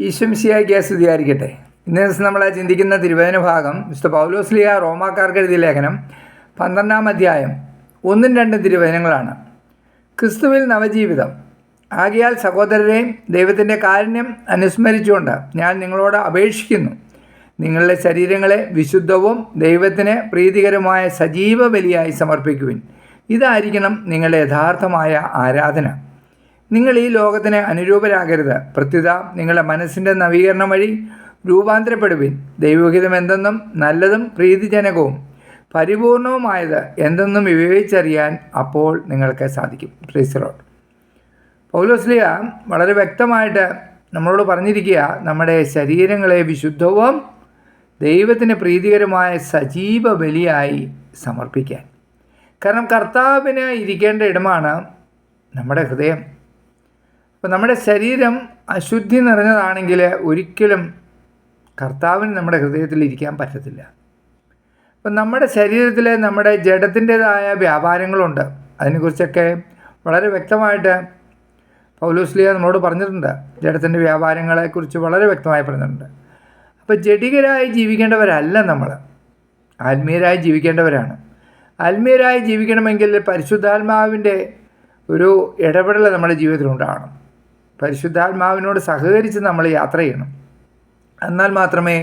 ഈശ്വംശിയായിക്ക് സ്തുതിയായിരിക്കട്ടെ. ഇന്നേ ദിവസം നമ്മൾ ചിന്തിക്കുന്ന തിരുവചന ഭാഗം വിശുദ്ധ പൗലോസ്ലീഹ റോമാക്കാർക്ക് എഴുതിയ ലേഖനം 12-ാം അധ്യായം 1-2 തിരുവചനങ്ങളാണ്. ക്രിസ്തുവിൽ നവജീവിതം. ആകയാൽ സഹോദരരെ, ദൈവത്തിൻ്റെ കാരുണ്യം അനുസ്മരിച്ചുകൊണ്ട് ഞാൻ നിങ്ങളോട് അപേക്ഷിക്കുന്നു, നിങ്ങളുടെ ശരീരങ്ങളെ വിശുദ്ധവും ദൈവത്തിന് പ്രീതികരമായ സജീവ ബലിയായി സമർപ്പിക്കുവിൻ. ഇതായിരിക്കണം നിങ്ങളുടെ യഥാർത്ഥമായ ആരാധന. നിങ്ങൾ ഈ ലോകത്തിന് അനുരൂപരാകരുത്, പ്രത്യുത നിങ്ങളുടെ മനസ്സിൻ്റെ നവീകരണം വഴി രൂപാന്തരപ്പെടുവിൻ. ദൈവഹിതം എന്തെന്നും നല്ലതും പ്രീതിജനകവും പരിപൂർണവുമായത് എന്തെന്നും വിവേചിച്ചറിയാൻ അപ്പോൾ നിങ്ങൾക്ക് സാധിക്കും. Praise the Lord. പൗലോസ്ലീഹ വളരെ വ്യക്തമായിട്ട് നമ്മളോട് പറഞ്ഞിരിക്കുക, നമ്മുടെ ശരീരങ്ങളെ വിശുദ്ധവും ദൈവത്തിന് പ്രീതികരമായ സജീവ ബലിയായി സമർപ്പിക്കാൻ. കാരണം കർത്താവിന് ഇരിക്കേണ്ട ഇടമാണ് നമ്മുടെ ഹൃദയം. അപ്പോൾ നമ്മുടെ ശരീരം അശുദ്ധി നിറഞ്ഞതാണെങ്കിൽ ഒരിക്കലും കർത്താവിന് നമ്മുടെ ഹൃദയത്തിൽ ഇരിക്കാൻ പറ്റത്തില്ല. അപ്പം നമ്മുടെ ശരീരത്തിൽ നമ്മുടെ ജഡത്തിൻ്റേതായ വ്യാപാരങ്ങളുണ്ട്. അതിനെക്കുറിച്ചൊക്കെ വളരെ വ്യക്തമായിട്ട് പൗലോസ്ലീഹ നമ്മളോട് പറഞ്ഞിട്ടുണ്ട്. ജഡത്തിൻ്റെ വ്യാപാരങ്ങളെക്കുറിച്ച് വളരെ വ്യക്തമായി പറഞ്ഞിട്ടുണ്ട്. അപ്പോൾ ജഡികരായി ജീവിക്കേണ്ടവരല്ല നമ്മൾ, ആത്മീയരായി ജീവിക്കേണ്ടവരാണ്. ആത്മീയരായി ജീവിക്കണമെങ്കിൽ പരിശുദ്ധാത്മാവിൻ്റെ ഒരു ഇടപെടൽ നമ്മുടെ ജീവിതത്തിൽ ഉണ്ടാകണം. പരിശുദ്ധാത്മാവിനോട് സഹകരിച്ച് നമ്മൾ യാത്ര ചെയ്യണം. എന്നാൽ മാത്രമേ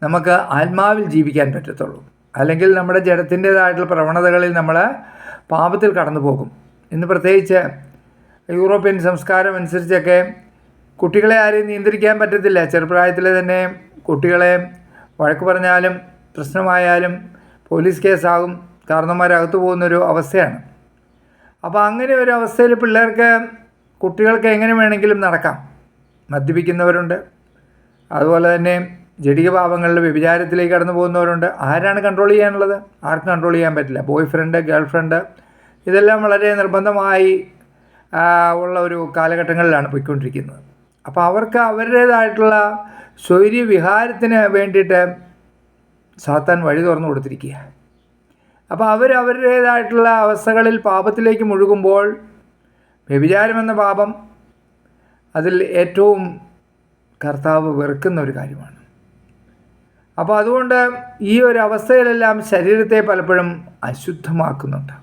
നമുക്ക് ആത്മാവിൽ ജീവിക്കാൻ പറ്റത്തുള്ളൂ. അല്ലെങ്കിൽ നമ്മുടെ ജഡത്തിൻ്റേതായിട്ടുള്ള പ്രവണതകളിൽ നമ്മൾ പാപത്തിൽ കടന്നു പോകും. ഇന്ന് പ്രത്യേകിച്ച് യൂറോപ്യൻ സംസ്കാരം അനുസരിച്ചൊക്കെ കുട്ടികളെ ആരെയും നിയന്ത്രിക്കാൻ പറ്റത്തില്ല. ചെറുപ്രായത്തിൽ തന്നെ കുട്ടികളെ വഴക്ക് പറഞ്ഞാലും പ്രശ്നമായാലും പോലീസ് കേസാകും, കാരണന്മാരകത്തു പോകുന്നൊരു അവസ്ഥയാണ്. അപ്പോൾ അങ്ങനെ ഒരു അവസ്ഥയിൽ കുട്ടികൾക്ക് എങ്ങനെ വേണമെങ്കിലും നടക്കാം. മദ്യപിക്കുന്നവരുണ്ട്, അതുപോലെ തന്നെ ജഡിക പാപങ്ങളിൽ വ്യഭിചാരത്തിലേക്ക് കടന്നു പോകുന്നവരുണ്ട്. ആരാണ് കൺട്രോൾ ചെയ്യാനുള്ളത്? ആർക്കും കൺട്രോൾ ചെയ്യാൻ പറ്റില്ല. ബോയ് ഫ്രണ്ട്, ഗേൾ ഫ്രണ്ട്, ഇതെല്ലാം വളരെ നിർബന്ധമായി ഉള്ള ഒരു കാലഘട്ടങ്ങളിലാണ് പോയിക്കൊണ്ടിരിക്കുന്നത്. അപ്പോൾ അവർക്ക് അവരുടേതായിട്ടുള്ള സ്വൈര്യവിഹാരത്തിന് വേണ്ടിയിട്ട് സാത്താൻ വഴി തുറന്നു കൊടുത്തിരിക്കുക. അപ്പോൾ അവരുടേതായിട്ടുള്ള അവസ്ഥകളിൽ പാപത്തിലേക്ക് മുഴുകുമ്പോൾ, വ്യഭിചാരമെന്ന പാപം അതിൽ ഏറ്റവും കർത്താവ് വെറുക്കുന്ന ഒരു കാര്യമാണ്. അപ്പോൾ അതുകൊണ്ട് ഈ ഒരു അവസ്ഥയിലെല്ലാം ശരീരത്തെ പലപ്പോഴും അശുദ്ധമാക്കുന്നുണ്ട്.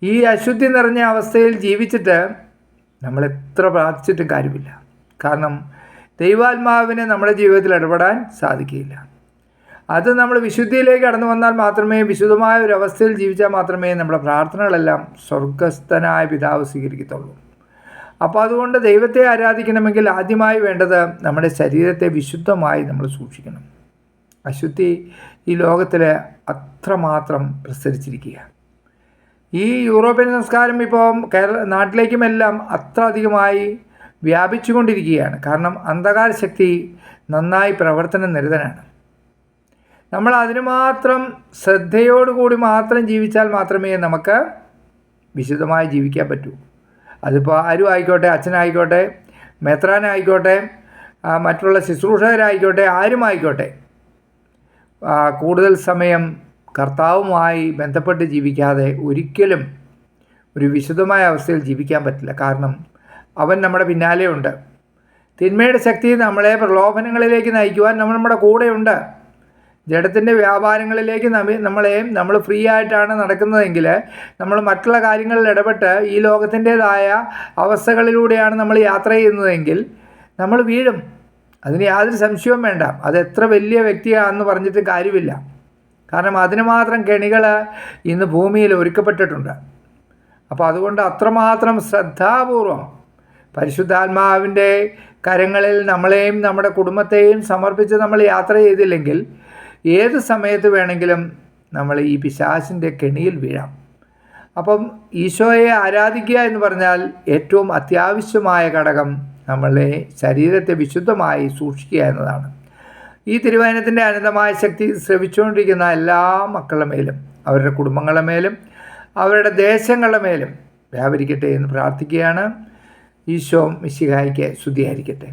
ഈ അശുദ്ധി നിറഞ്ഞ അവസ്ഥയിൽ ജീവിച്ചിട്ട് നമ്മൾ എത്ര പ്രാർത്ഥിച്ചിട്ടും കാര്യമില്ല. കാരണം ദൈവാത്മാവിന് നമ്മുടെ ജീവിതത്തിൽ ഇടപെടാൻ സാധിക്കുകയില്ല. അത് നമ്മൾ വിശുദ്ധിയിലേക്ക് കടന്നു വന്നാൽ മാത്രമേ, വിശുദ്ധമായ ഒരു അവസ്ഥയിൽ ജീവിച്ചാൽ മാത്രമേ നമ്മുടെ പ്രാർത്ഥനകളെല്ലാം സ്വർഗസ്ഥനായ പിതാവ് സ്വീകരിക്കത്തുള്ളൂ. അപ്പോൾ അതുകൊണ്ട് ദൈവത്തെ ആരാധിക്കണമെങ്കിൽ ആദ്യമായി വേണ്ടത് നമ്മുടെ ശരീരത്തെ വിശുദ്ധമായി നമ്മൾ സൂക്ഷിക്കണം. അശുദ്ധി ഈ ലോകത്തിൽ അത്രമാത്രം പ്രസരിച്ചിരിക്കുക. ഈ യൂറോപ്യൻ സംസ്കാരം ഇപ്പോൾ നാട്ടിലേക്കുമെല്ലാം അത്ര അധികമായി വ്യാപിച്ചു കൊണ്ടിരിക്കുകയാണ്. കാരണം അന്ധകാര ശക്തി നന്നായി പ്രവർത്തന നിരതനാണ്. നമ്മൾ അതിന് മാത്രം ശ്രദ്ധയോടുകൂടി മാത്രം ജീവിച്ചാൽ മാത്രമേ നമുക്ക് വിശുദ്ധമായി ജീവിക്കാൻ പറ്റൂ. അതിപ്പോൾ ആരും ആയിക്കോട്ടെ, അച്ഛനായിക്കോട്ടെ, മെത്രാനായിക്കോട്ടെ, മറ്റുള്ള ശുശ്രൂഷകരായിക്കോട്ടെ, ആരുമായിക്കോട്ടെ, കൂടുതൽ സമയം കർത്താവുമായി ബന്ധപ്പെട്ട് ജീവിക്കാതെ ഒരിക്കലും ഒരു വിശുദ്ധമായ അവസ്ഥയിൽ ജീവിക്കാൻ പറ്റില്ല. കാരണം അവൻ നമ്മുടെ പിന്നാലെ ഉണ്ട്. തിന്മയുടെ ശക്തി നമ്മളെ പ്രലോഭനങ്ങളിലേക്ക് നയിക്കുവാൻ നമ്മുടെ കൂടെയുണ്ട്. ജഡത്തിൻ്റെ വ്യാപാരങ്ങളിലേക്ക് നമ്മൾ ഫ്രീ ആയിട്ടാണ് നടക്കുന്നതെങ്കിൽ, നമ്മൾ മറ്റുള്ള കാര്യങ്ങളിൽ ഇടപെട്ട് ഈ ലോകത്തിൻ്റേതായ അവസ്ഥകളിലൂടെയാണ് നമ്മൾ യാത്ര ചെയ്യുന്നതെങ്കിൽ നമ്മൾ വീഴും. അതിന് യാതൊരു സംശയവും വേണ്ട. അത് എത്ര വലിയ വ്യക്തിയാണെന്ന് പറഞ്ഞിട്ട് കാര്യമില്ല. കാരണം അതിന് മാത്രം കെണികൾ ഇന്ന് ഭൂമിയിൽ ഒരുക്കപ്പെട്ടിട്ടുണ്ട്. അപ്പോൾ അതുകൊണ്ട് അത്രമാത്രം ശ്രദ്ധാപൂർവം പരിശുദ്ധാത്മാവിൻ്റെ കരങ്ങളിൽ നമ്മളെയും നമ്മുടെ കുടുംബത്തെയും സമർപ്പിച്ച് നമ്മൾ യാത്ര ചെയ്തില്ലെങ്കിൽ ഏത് സമയത്ത് വേണമെങ്കിലും നമ്മൾ ഈ പിശാചിൻ്റെ കെണിയിൽ വീഴാം. അപ്പം ഈശോയെ ആരാധിക്കുക എന്ന് പറഞ്ഞാൽ ഏറ്റവും അത്യാവശ്യമായ ഘടകം നമ്മളെ ശരീരത്തെ വിശുദ്ധമായി സൂക്ഷിക്കുക എന്നതാണ്. ഈ തിരുവചനത്തിൻ്റെ അനന്തമായ ശക്തി ശ്രവിച്ചുകൊണ്ടിരിക്കുന്ന എല്ലാ മക്കളുടെ മേലും, അവരുടെ കുടുംബങ്ങളുടെ മേലും, അവരുടെ ദേശങ്ങളുടെ മേലും വ്യാപരിക്കട്ടെ എന്ന് പ്രാർത്ഥിക്കുകയാണ്. ഈശോ മിശിഹായ്ക്ക് സ്തുതിയായിരിക്കട്ടെ.